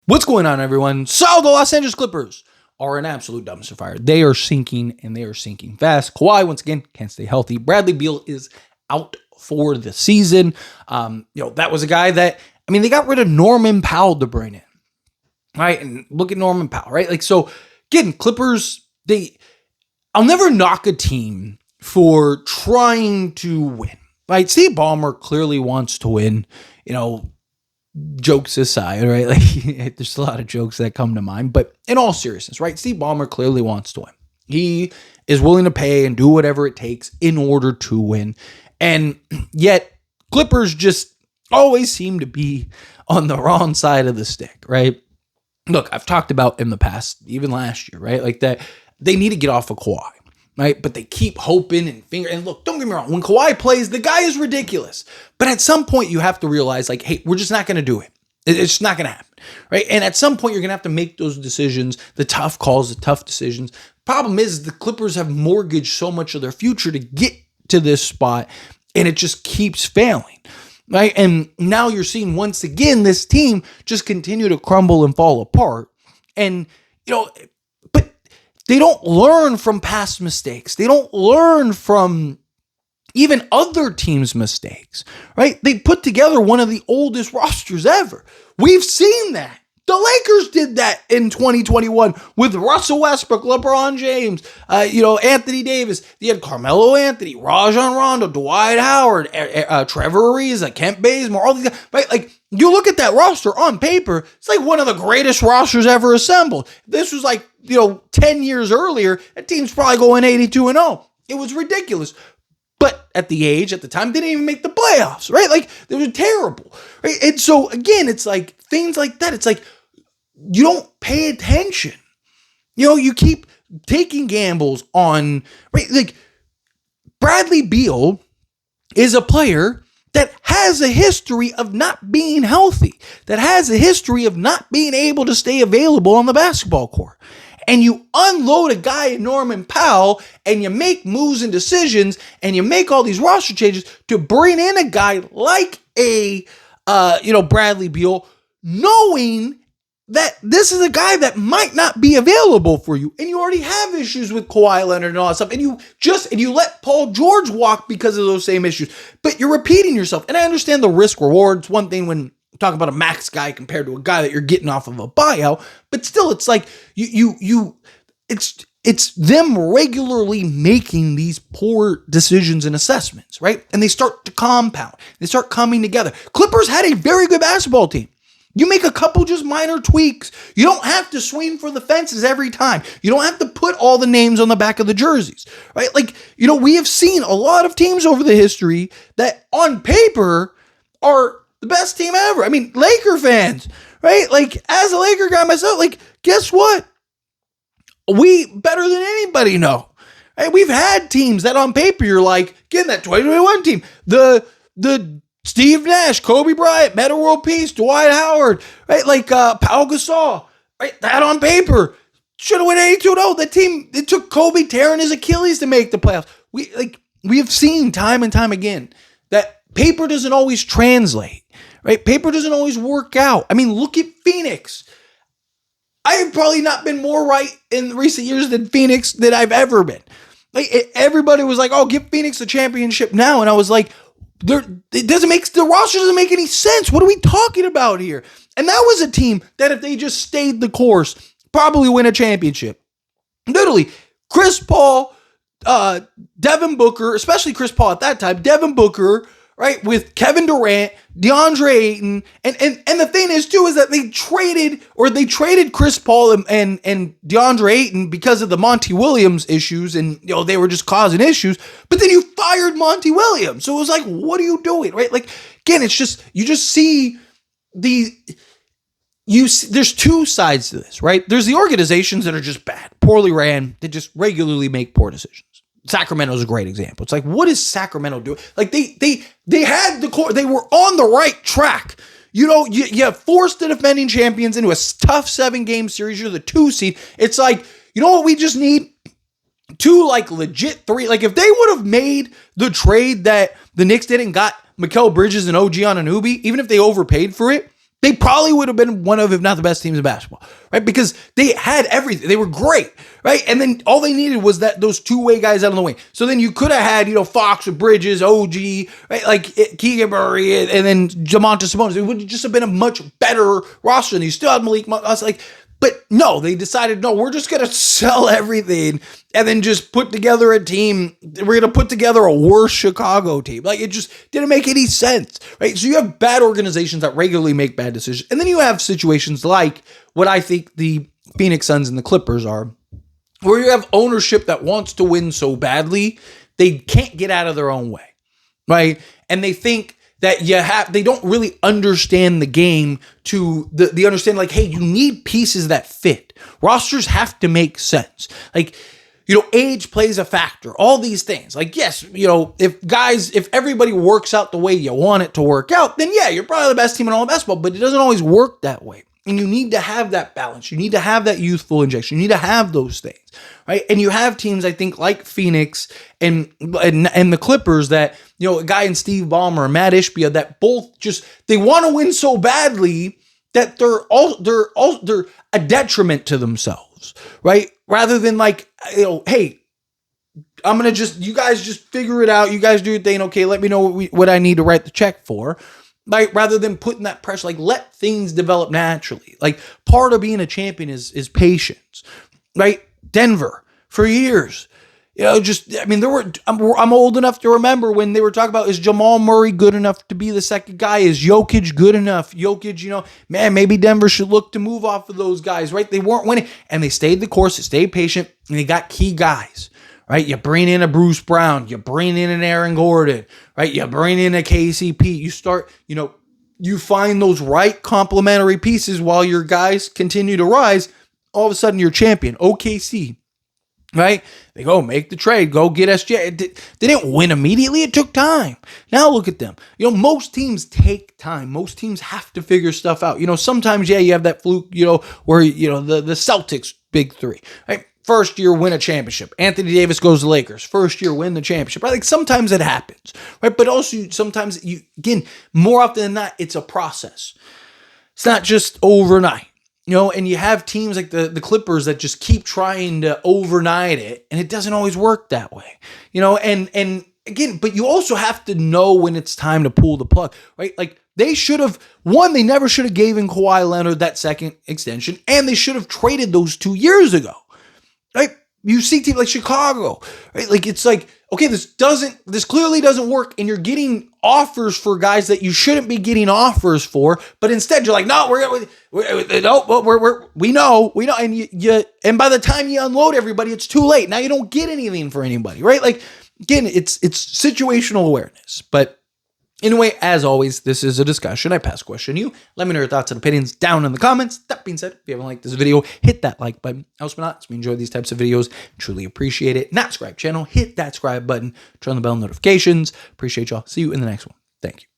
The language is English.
What's going on, everyone? So the Los Angeles Clippers are an absolute dumpster fire. They are sinking, and they are sinking fast. Kawhi, once again, can't stay healthy. Bradley Beal is out for the season. That was a guy that, they got rid of Norman Powell to bring in, right? And look at Norman Powell, right? So, again, Clippers, I'll never knock a team for trying to win, right? Steve Ballmer clearly wants to win, jokes aside, right? There's a lot of jokes that come to mind, but in all seriousness, right? Steve Ballmer clearly wants to win. He is willing to pay and do whatever it takes in order to win. And yet Clippers just always seem to be on the wrong side of the stick, right? Look, I've talked about in the past, even last year, right? That they need to get off of Kawhi, right? But they keep hoping and look, don't get me wrong. When Kawhi plays, the guy is ridiculous. But at some point you have to realize hey, we're just not going to do it. It's just not going to happen, right? And at some point you're going to have to make those decisions, the tough calls, the tough decisions. Problem is the Clippers have mortgaged so much of their future to get to this spot, and it just keeps failing, right? And now you're seeing once again this team just continue to crumble and fall apart. And, but they don't learn from past mistakes. They don't learn from even other teams' mistakes, right? They put together one of the oldest rosters ever. We've seen that. The Lakers did that in 2021 with Russell Westbrook, LeBron James, Anthony Davis. You had Carmelo Anthony, Rajon Rondo, Dwight Howard, Trevor Ariza, Kent Bazemore, all these guys, right? You look at that roster on paper, it's like one of the greatest rosters ever assembled. This was 10 years earlier, that team's probably going 82-0. It was ridiculous. But at the time, they didn't even make the playoffs, right? They were terrible, right? And so, again, it's things like that. It's you don't pay attention. You keep taking gambles on, right? Bradley Beal is a player that has a history of not being healthy, that has a history of not being able to stay available on the basketball court. And you unload a guy in Norman Powell and you make moves and decisions and you make all these roster changes to bring in a guy like Bradley Beal, knowing that this is a guy that might not be available for you. And you already have issues with Kawhi Leonard and all that stuff. And you let Paul George walk because of those same issues. But you're repeating yourself. And I understand the risk reward. It's one thing when talk about a max guy compared to a guy that you're getting off of a buyout, but still it's it's them regularly making these poor decisions and assessments, right? And they start to compound. They start coming together. Clippers had a very good basketball team. You make a couple just minor tweaks. You don't have to swing for the fences every time. You don't have to put all the names on the back of the jerseys, right? We have seen a lot of teams over the history that on paper are the best team ever. Laker fans, right? As a Laker guy myself, guess what? We better than anybody know. Right? We've had teams that on paper you're getting that 2021 team. The Steve Nash, Kobe Bryant, Metta World Peace, Dwight Howard, right? Pau Gasol, right? That on paper should have went 82-0. That team, it took Kobe tearing his Achilles to make the playoffs. We have seen time and time again that paper doesn't always translate. Right? Paper doesn't always work out. Look at Phoenix. I have probably not been more right in recent years than Phoenix than I've ever been. Everybody was give Phoenix a championship now. And I was the roster doesn't make any sense. What are we talking about here? And that was a team that if they just stayed the course, probably win a championship. Literally, Chris Paul, Devin Booker, especially Chris Paul at that time, Devin Booker, right, with Kevin Durant, DeAndre Ayton, and the thing is too is that they traded Chris Paul and DeAndre Ayton because of the Monty Williams issues, and they were just causing issues. But then you fired Monty Williams, so it was what are you doing, right? Again, it's just you just see there's two sides to this, right? There's the organizations that are just bad, poorly ran, that just regularly make poor decisions. Sacramento is a great example. It's what is Sacramento doing? They had the core. They were on the right track. You forced the defending champions into a tough 7-game series. You're the 2 seed. It's what we just need? 2 legit 3. If they would have made the trade that the Knicks did and got Mikal Bridges and OG Anunoby, even if they overpaid for it, they probably would have been one of, if not the best teams in basketball, right? Because they had everything. They were great, right? And then all they needed was those two-way guys out on the wing. So then you could have had, Fox with Bridges, OG, right? Like Keegan Murray, and then Jamonta Sabonis. It would just have been a much better roster. And you still had Malik Monk. I was like, but no, they decided, no, we're just going to sell everything and then just put together a team. We're going to put together a worse Chicago team. Like, it just didn't make any sense, right? So you have bad organizations that regularly make bad decisions. And then you have situations like what I think the Phoenix Suns and the Clippers are, where you have ownership that wants to win so badly, they can't get out of their own way, right? And they think that they don't really understand the game to the understand, like, hey, you need pieces that fit. Rosters have to make sense. Like, age plays a factor. All these things. Like, yes, if everybody works out the way you want it to work out, then yeah, you're probably the best team in all of basketball, but it doesn't always work that way. And you need to have that balance. You need to have that youthful injection. You need to have those things, right? And you have teams, I think, like Phoenix and the Clippers that, a guy in Steve Ballmer and Matt Ishbia that both they want to win so badly that they're a detriment to themselves, right? Rather than like, hey, I'm going to you guys just figure it out. You guys do your thing. Okay, let me know what I need to write the check for. Like, rather than putting that pressure, like, let things develop naturally. Like, part of being a champion is patience, right? Denver, for years, I'm old enough to remember when they were talking about, is Jamal Murray good enough to be the second guy? Is Jokic good enough? Jokic, man, maybe Denver should look to move off of those guys, right? They weren't winning, and they stayed the course, they stayed patient, and they got key guys. Right, you bring in a Bruce Brown, you bring in an Aaron Gordon, right? You bring in a KCP. You start, you find those right complementary pieces while your guys continue to rise. All of a sudden, you're champion. OKC, right? They go make the trade, go get SJ. They didn't win immediately. It took time. Now look at them. Most teams take time. Most teams have to figure stuff out. Sometimes, you have that fluke, where, the Celtics big three, right? First year, win a championship. Anthony Davis goes to the Lakers. First year, win the championship. Right? Like, sometimes it happens, right? But also, sometimes more often than not, it's a process. It's not just overnight, and you have teams like the Clippers that just keep trying to overnight it, and it doesn't always work that way, and again, but you also have to know when it's time to pull the plug, right? Like, they never should have given Kawhi Leonard that second extension, and they should have traded those 2 years ago. Right? You see teams like Chicago, right? Like, it's like, okay, this clearly doesn't work, and you're getting offers for guys that you shouldn't be getting offers for, but instead you're like, no, we know, and by the time you unload everybody, it's too late. Now you don't get anything for anybody, right? Like, again, it's situational awareness, but anyway, as always, this is a discussion. I pass question you. Let me know your thoughts and opinions down in the comments. That being said, if you haven't liked this video, hit that like button. Else but not, if you enjoy these types of videos, truly appreciate it. Not subscribe channel, hit that subscribe button, turn on the bell notifications. Appreciate y'all. See you in the next one. Thank you.